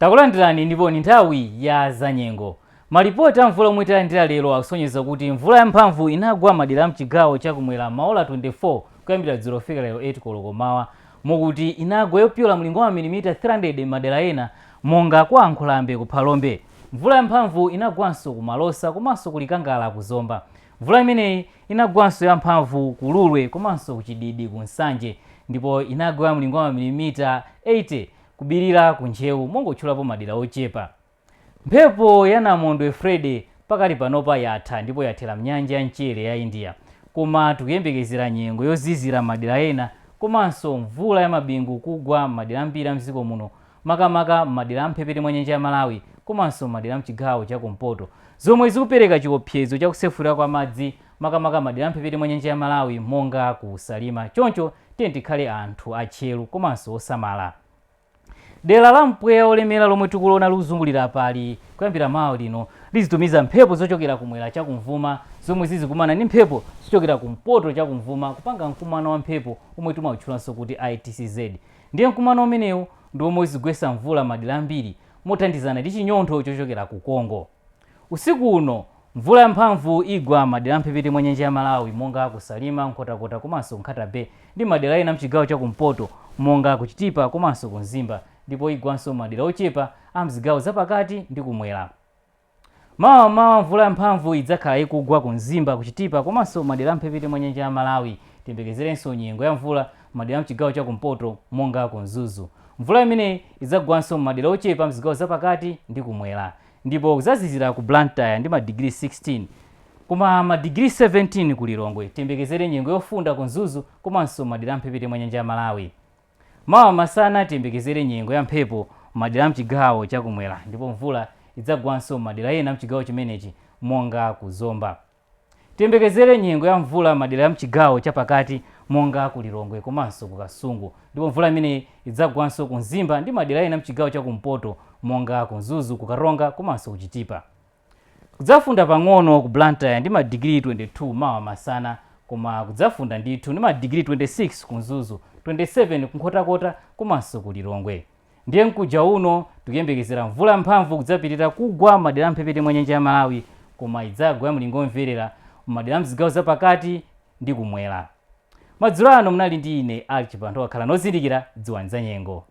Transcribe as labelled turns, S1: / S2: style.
S1: Takulandirani ndipo ni nthawi ya zanyengo. Malipoti a mvula omwe talandira lero akusonyeza kuti mvula yamphamvu inagwa madera mchigawo chakumwera maola 24 kuyambira dzulo fika lero 8 koloko mawa, mokuti inagwa yopyola mlingo wa milimita 300 madera ena monga kwa Nkhulambe ku Phalombe. Mvula yamphamvu inagwanso ku Malosa komanso ku Likangala ku Zomba. Mvula imeneyi inagwanso yamphamvu ku Lulwe komanso ku Chididi ku Nsanje, ndipo inagwa mlingo wa milimita 80 kubirira ku Nchewu mongotchulapo madera ochepa. Mphepo ya Namondwe Freddy pakali panopa yatha ndipo yathera mnyanja ya Mchere ya India, koma tikuyembekezera nyengo yozizira madera ena komanso mvula ya mabingu kugwa madera ambiri a mdziko muno, makamaka madera amphepete mwa nyanja ya Malawi komanso madera mchigawo cha kumpoto, zomwe zikupereka chiopsezo chakusefukira kwa madzi makamaka madera amphepete mwa nyanja ya Malawi monga ku Salima. Choncho tikhale anthu atcheru komanso osamala. Dera la mpweya olemera lomwe tikulona likuzungulira pali kuyambira mawa lino lizitumiza mphepo zochokera kumwera chakumvuma zomwe zizikumana ndi mphepo zochokera kumpoto chakumvuma kupanga mkumano wa mphepo omwe timautchulanso kuti ITCZ. Ndiye mkumano umenewu ndi omwe uzigwetsa mvula madera ambiri mothandizana ndi chinyontho chochokera ku Kongo. Usiku uno mvula yamphamvu igwa madera amphepete mwa nyanja ya Malawi monga ku Salima, Nkhotakota komanso Nkhatabe ndi madera ena mchigawo chakumpoto monga ku Chitipa komanso ku Nzimba, ndipo igwanso madera ochepa a mzigawo zapakati ndi kumwera. Mawa mvula yamphamvu idzakhala ikugwa ku Nzimba, ku Chitipa komanso madera amphepete mwa nyanja ya Malawi. Tiyembekezerenso nyengo ya mvula madera mchigawo chakumpoto monga ku Mzuzu. Mvula imeneyi idzagwanso madera ochepa mzigawo zapakati ndi kumwera, ndipo kudzazizira ku Blantyre ndi madigiri 16 koma madigiri 17 ku Lilongwe. Tiyembekezere nyengo yofunda ku Mzuzu komanso madera amphepete mwa nyanja ya Malawi. Mawa masana tiyembekezere nyengo ya mphepo madera mchigawo chakumwera, ndipo mvula idzagwanso madera ena mchigawo chimenechi monga ku Zomba. Tiyembekezere nyengo ya mvula madera mchigawo chapakati monga ku Lilongwe komanso ku Kasungu, ndipo mvula imeneyi idzagwanso ku Nzimba ndi madera ena mchigawo chakumpoto monga ku Mzuzu, ku Karonga komanso ku Chitipa. Kudzafunda pang'ono ku Blantyre ndi madigiri 22 mawa masana, koma kudzafunda ndithu ndi madigiri 26 ku Mzuzu, 27 ku Nkhotakota komanso ku Lilongwe. Ndiye mkuja uno tikuyembekezera mvula yamphamvu kudzapitirira kugwa madera amphepete mwa nyanja ya Malawi, koma idzagwa mlingo omverera madera mzigawo zapakati ndi kumwera. Madzulo ano munali ndi ine Alick, akhala nozindikira dziwani za nyengo.